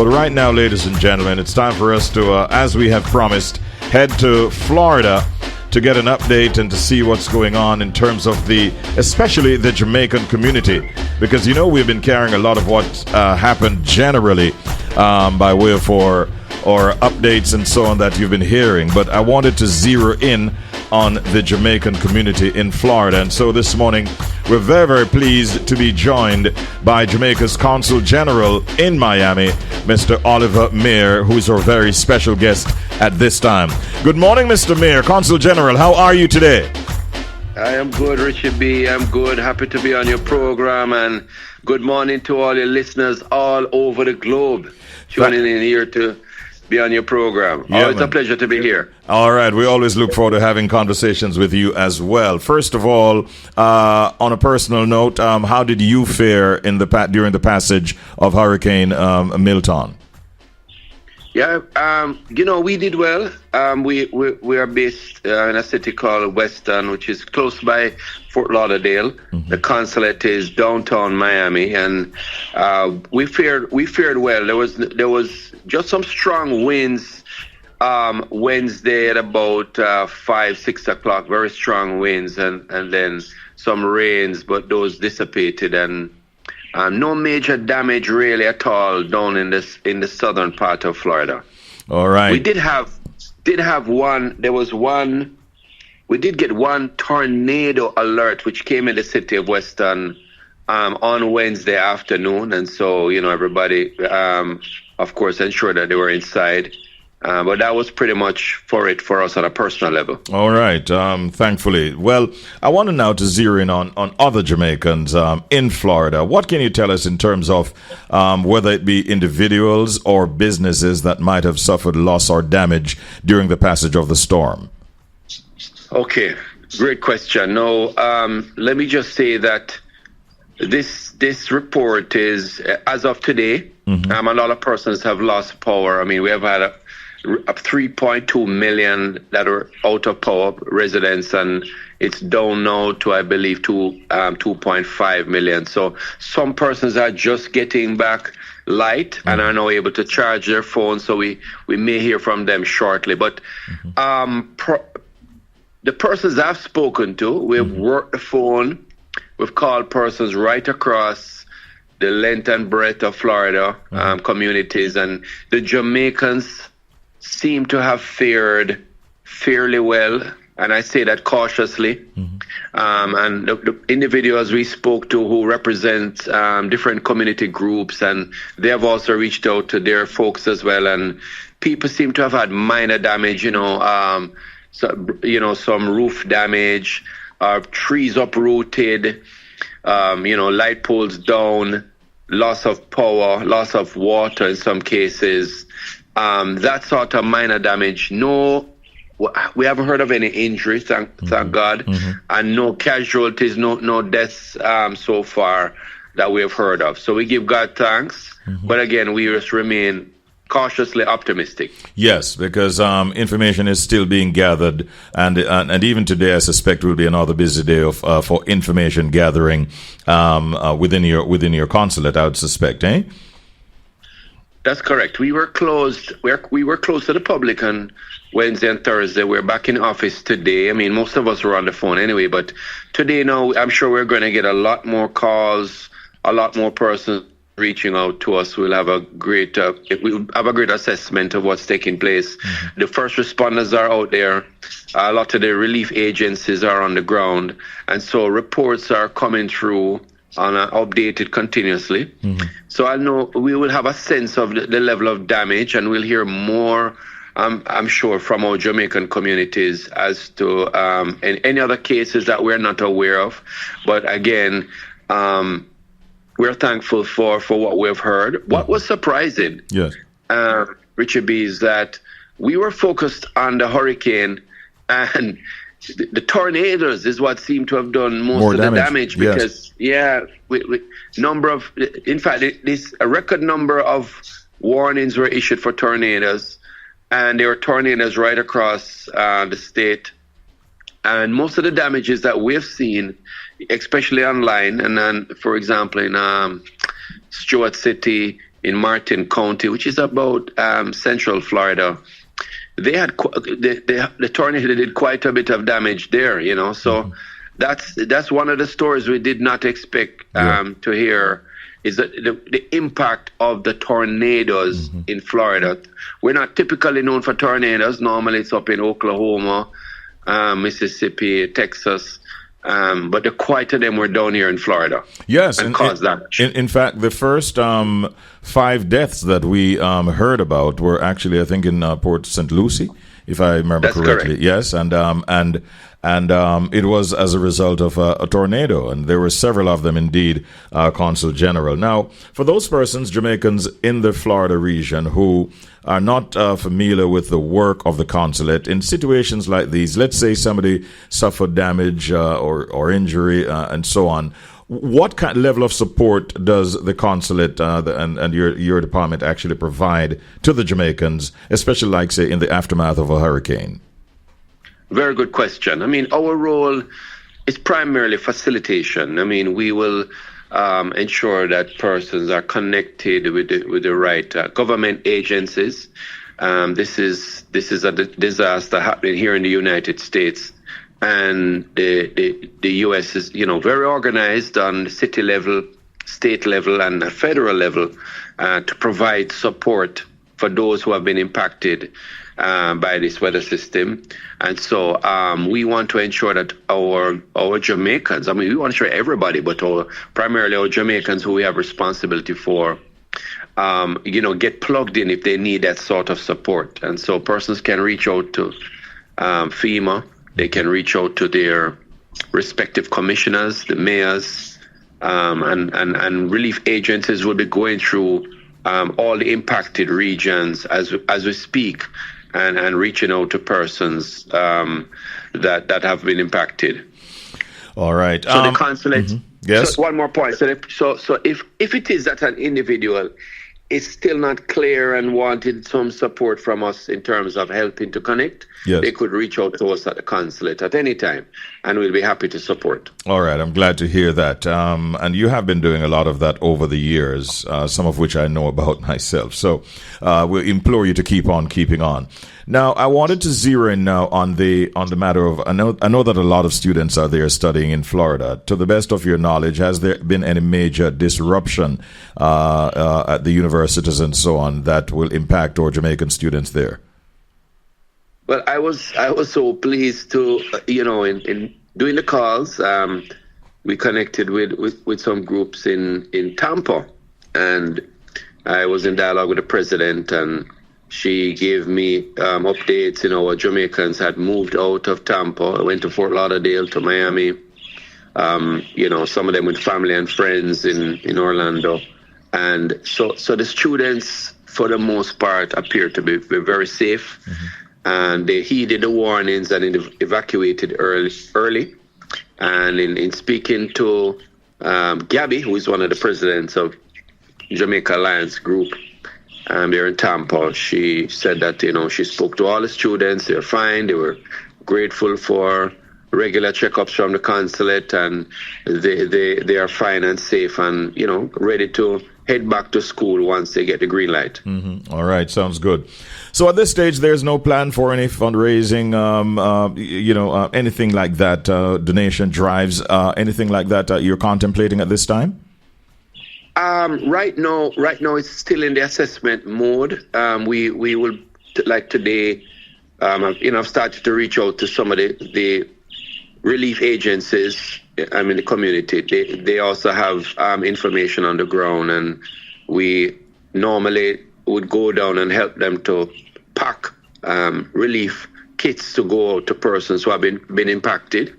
But right now, ladies and gentlemen, it's time for us to, as we have promised, head to Florida to get an update and to see what's going on in terms of especially the Jamaican community. Because, we've been carrying a lot of what happened generally by way of or updates and so on that you've been hearing. But I wanted to zero in on the Jamaican community in Florida. And so this morning, we're very, very pleased to be joined by Jamaica's Consul General in Miami, Mr. Oliver Mair, who is our very special guest at this time. Good morning, Mr. Mair, Consul General. How are you today? I am good, Richard B. I'm good. Happy to be on your program. And good morning to all your listeners all over the globe tuning in here to be on your program. Always a pleasure to be here. All right. We always look forward to having conversations with you as well. First of all, on a personal note, how did you fare during the passage of Hurricane Milton? Yeah, we did well. We are based in a city called Weston, which is close by Fort Lauderdale. Mm-hmm. The Consulate is downtown Miami, and we fared well. There was just some strong winds Wednesday at about 5-6 o'clock. Very strong winds, and then some rains, but those dissipated, and no major damage really at all down in the southern part of Florida. All right. We did have one. There was one. We did get one tornado alert which came in the city of Weston on Wednesday afternoon, and so everybody, of course, ensured that they were inside. But that was pretty much for us on a personal level. All right. Thankfully. Well, I want to now to zero in on other Jamaicans in Florida. What can you tell us in terms of whether it be individuals or businesses that might have suffered loss or damage during the passage of the storm? Okay. Great question. Now, let me just say that this report is, as of today, a lot of persons have lost power. I mean, we have had a 3.2 million that are out of power residents, and it's down now to, I believe, 2.5 million. So some persons are just getting back light and are now able to charge their phones. So we may hear from them shortly. But the persons I've spoken to, we've worked the phone, we've called persons right across the length and breadth of Florida communities, and the Jamaicans seem to have fared fairly well, and I say that cautiously. And the individuals we spoke to who represent different community groups, and they have also reached out to their folks as well, and people seem to have had minor damage, some roof damage, trees uprooted, light poles down, loss of power, loss of water in some cases. That sort of minor damage. No, we haven't heard of any injuries, thank God, and no casualties, no deaths so far that we have heard of. So we give God thanks, but again, we just remain cautiously optimistic. Yes, because information is still being gathered, and even today, I suspect will be another busy day for information gathering within your consulate. I would suspect, eh? That's correct. We were closed. We were closed to the public on Wednesday and Thursday. We're back in office today. I mean, most of us were on the phone anyway, but today now, I'm sure we're going to get a lot more calls, a lot more persons reaching out to us. We'll have a great assessment of what's taking place. The first responders are out there. A lot of the relief agencies are on the ground, and so reports are coming through and are updated continuously. So I know we will have a sense of the level of damage, and we'll hear more, I'm sure, from our Jamaican communities as to any other cases that we're not aware of. But again, we're thankful for what we've heard. What was surprising, yes, Richard B., is that we were focused on the hurricane, and the tornadoes is what seemed to have done most of the damage, because a record number of warnings were issued for tornadoes, and there were tornadoes right across the state, and most of the damages that we've seen, especially online, and then, for example, in Stewart City, in Martin County, which is about central Florida. They had the tornado did quite a bit of damage there, So that's one of the stories we did not expect to hear, is that the impact of the tornadoes in Florida. We're not typically known for tornadoes. Normally it's up in Oklahoma, Mississippi, Texas. But quite of them were down here in Florida. Yes, and caused damage. In fact, the first 5 deaths that we heard about were actually, I think, in Port St. Lucie, if I remember correctly. Correct. Yes, and it was as a result of a tornado, and there were several of them indeed, Consul General. Now, for those persons, Jamaicans in the Florida region who are not familiar with the work of the consulate, in situations like these, let's say somebody suffered damage or injury and so on, what kind of level of support does the consulate and your department actually provide to the Jamaicans, especially like, say, in the aftermath of a hurricane? Very good question. I mean, our role is primarily facilitation. I mean, we will ensure that persons are connected with the right government agencies. This is a disaster happening here in the United States, and the U.S. is very organized on the city level, state level, and the federal level to provide support for those who have been impacted by this weather system. And so we want to ensure that our Jamaicans, I mean, we want to ensure everybody, but primarily our Jamaicans who we have responsibility for, get plugged in if they need that sort of support. And so persons can reach out to FEMA, they can reach out to their respective commissioners, the mayors, and relief agencies will be going through all the impacted regions as we speak, and reaching out to persons that have been impacted. All right. So the consulate. Yes. So one more point. So if it is that an individual is still not clear and wanted some support from us in terms of helping to connect, they could reach out to us at the consulate at any time, and we'll be happy to support. All right. I'm glad to hear that. And you have been doing a lot of that over the years, some of which I know about myself. So we'll implore you to keep on keeping on. Now, I wanted to zero in now on the matter of, I know that a lot of students are there studying in Florida. To the best of your knowledge, has there been any major disruption at the universities and so on that will impact our Jamaican students there? Well, I was so pleased to, in doing the calls, we connected with some groups in Tampa, and I was in dialogue with the president, and she gave me updates. Our Jamaicans had moved out of Tampa, went to Fort Lauderdale, to Miami. Some of them with family and friends in Orlando, and so the students, for the most part, appear to be very safe. And they heeded the warnings and evacuated early. And in speaking to Gabby, who is one of the presidents of Jamaica Alliance Group, there in Tampa, she said that she spoke to all the students. They're fine. They were grateful for regular checkups from the consulate, and they are fine and safe, and ready to head back to school once they get the green light. All right, sounds good. So at this stage, there's no plan for any fundraising, anything like that, donation drives, anything like that you're contemplating at this time? Right now, it's still in the assessment mode. We will, like today, I've started to reach out to some of the relief agencies in the community. They also have information on the ground, and we normally would go down and help them to pack relief kits to go out to persons who have been impacted.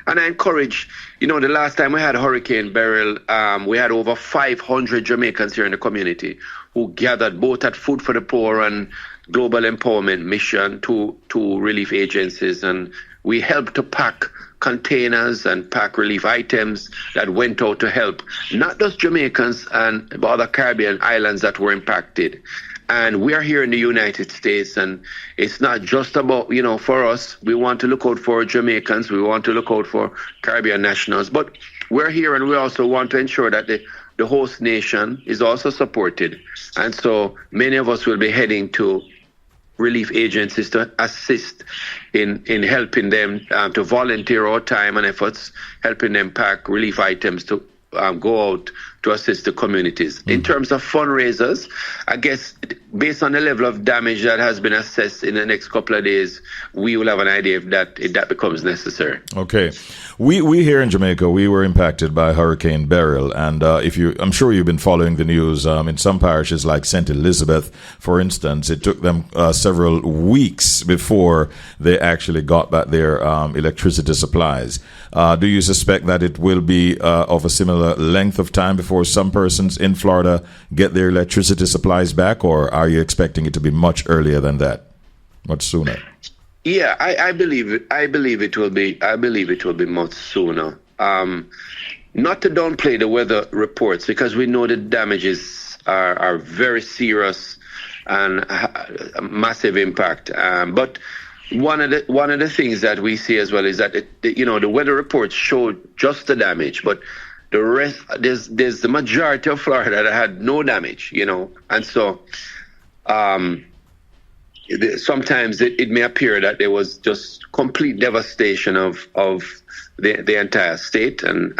And I encourage, the last time we had Hurricane Beryl, we had over 500 Jamaicans here in the community who gathered both at Food for the Poor and Global Empowerment Mission, two relief agencies, and we helped to pack containers and pack relief items that went out to help not just Jamaicans and other Caribbean islands that were impacted. And we are here in the United States, and it's not just about, for us. We want to look out for Jamaicans. We want to look out for Caribbean nationals. But we're here, and we also want to ensure that the the host nation is also supported. And so many of us will be heading to relief agencies to assist in helping them to volunteer our time and efforts, helping them pack relief items to go out to assist the communities. In terms of fundraisers, I guess based on the level of damage that has been assessed in the next couple of days, we will have an idea if that becomes necessary. Okay. We here in Jamaica, we were impacted by Hurricane Beryl, and I'm sure you've been following the news. In some parishes like St. Elizabeth, for instance, it took them several weeks before they actually got back their electricity supplies. Do you suspect that it will be of a similar length of time before some persons in Florida get their electricity supplies back, or are you expecting it to be much earlier than that, much sooner? Yeah, I believe it. I believe it will be much sooner. Not to downplay the weather reports, because we know the damages are very serious and massive impact. But one of the things that we see as well is that the weather reports show just the damage, but the rest, there's the majority of Florida that had no damage, and so sometimes it may appear that there was just complete devastation of the entire state, and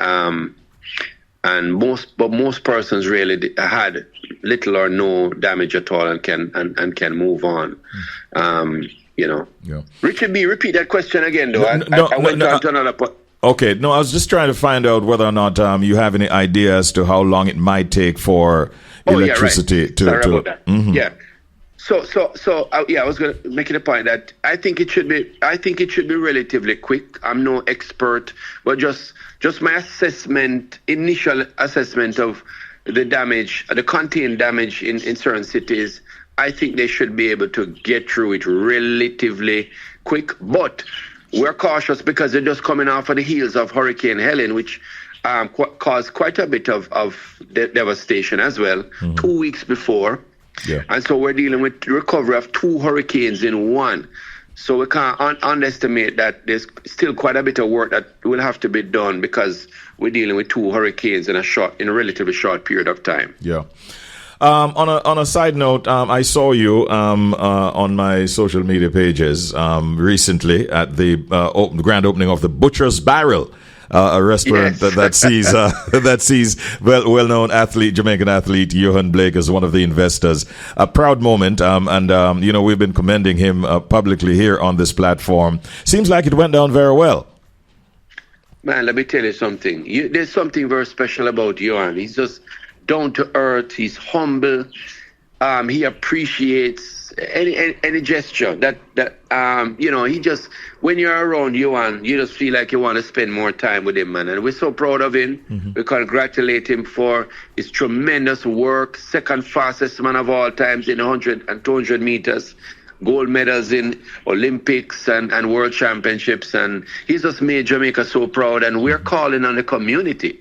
most persons really had little or no damage at all and can move on. Yeah. Richard B., repeat that question again, though. I went on to another point. Okay, no, I was just trying to find out whether or not you have any idea as to how long it might take for electricity to. Sorry about that. Mm-hmm. Yeah. So, I was going to make it a point that I think it should be relatively quick. I'm no expert, but just my initial assessment of the damage, the contained damage in certain cities. I think they should be able to get through it relatively quick, but we're cautious because they're just coming off of the heels of Hurricane Helen, which caused quite a bit of devastation as well, 2 weeks before. Yeah. And so we're dealing with the recovery of 2 hurricanes in one. So we can't underestimate that there's still quite a bit of work that will have to be done because we're dealing with 2 hurricanes in a relatively short period of time. Yeah. On a side note, I saw you on my social media pages recently at the grand opening of the Butcher's Barrel, a restaurant that sees well-known Jamaican athlete Yohan Blake as one of the investors. A proud moment, and we've been commending him publicly here on this platform. Seems like it went down very well. Man, let me tell you something. There's something very special about Yohan. He's just down to earth. He's humble. He appreciates any gesture that he just, when you're around Yohan, you just feel like you want to spend more time with him, man. And we're so proud of him. Mm-hmm. We congratulate him for his tremendous work. Second fastest man of all times in 100 and 200 meters. Gold medals in Olympics and World Championships. And he's just made Jamaica so proud. And we're calling on the community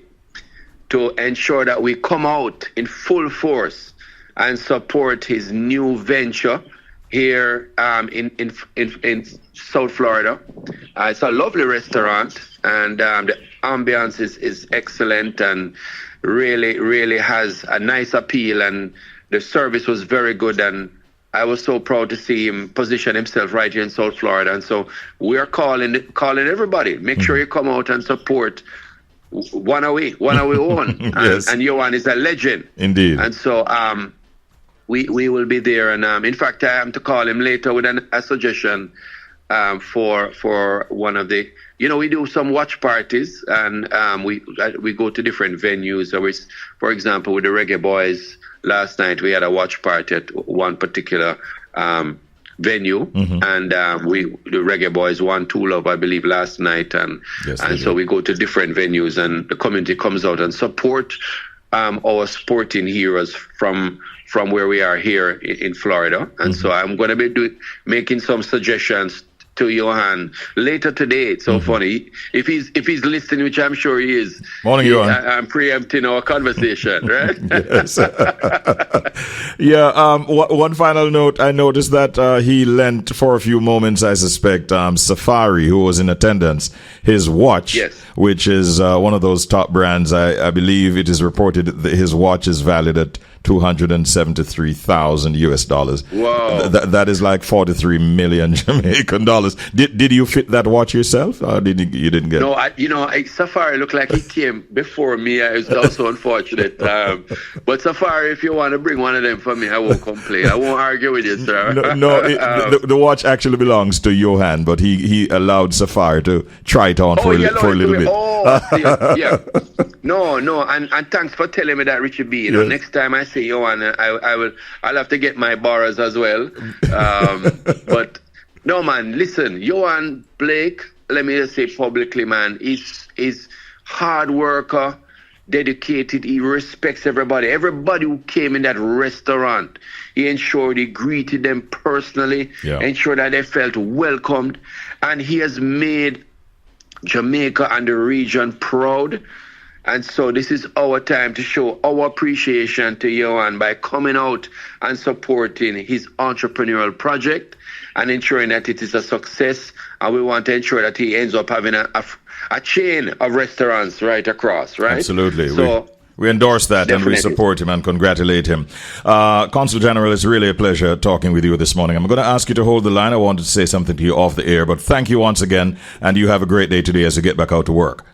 to ensure that we come out in full force and support his new venture here in South Florida. It's a lovely restaurant, and the ambiance is excellent and really has a nice appeal, and the service was very good, and I was so proud to see him position himself right here in South Florida. And so we're calling everybody, make sure you come out and support one away on. Yes. And Yohan is a legend. Indeed. And so we will be there. And in fact, I am to call him later with a suggestion for one of the, we do some watch parties, and we go to different venues. So for example, with the Reggae Boys, last night we had a watch party at one particular venue, and the Reggae Boys won 2 Love, I believe, last night, and so we go to different venues, and the community comes out and support our sporting heroes from where we are here in Florida. And so I'm going to be making some suggestions to Yohan later today. It's so funny. If he's listening, which I'm sure he is. Morning, Yohan. I'm preempting our conversation, right? Yes. Yeah. One final note. I noticed that he lent for a few moments, I suspect, Safari, who was in attendance, his watch, Yes. which is one of those top brands. I believe it is reported that his watch is valued at $273,000 US. Wow. That is like 43 million Jamaican dollars. Did you fit that watch yourself, or you didn't get? No, Safari looked like he came before me. It was also unfortunate. But Safari, if you want to bring one of them for me, I won't complain. I won't argue with you, sir. The watch actually belongs to Yohan, but he allowed Safari to try it on for a little bit. Yeah. No, and thanks for telling me that, Richie B. You know, next time I see Yohan, I'll have to get my borrows as well. But no, man, listen, Yohan Blake, let me just say publicly, man, he's hard worker, dedicated, he respects everybody. Everybody who came in that restaurant, he ensured he greeted them personally, ensured that they felt welcomed, and he has made Jamaica and the region proud. And so this is our time to show our appreciation to Yohan by coming out and supporting his entrepreneurial project and ensuring that it is a success. And we want to ensure that he ends up having a chain of restaurants right across, right? Absolutely. So we endorse that definitely. And we support him and congratulate him. Consul General, it's really a pleasure talking with you this morning. I'm going to ask you to hold the line. I wanted to say something to you off the air, but thank you once again, and you have a great day today as you get back out to work.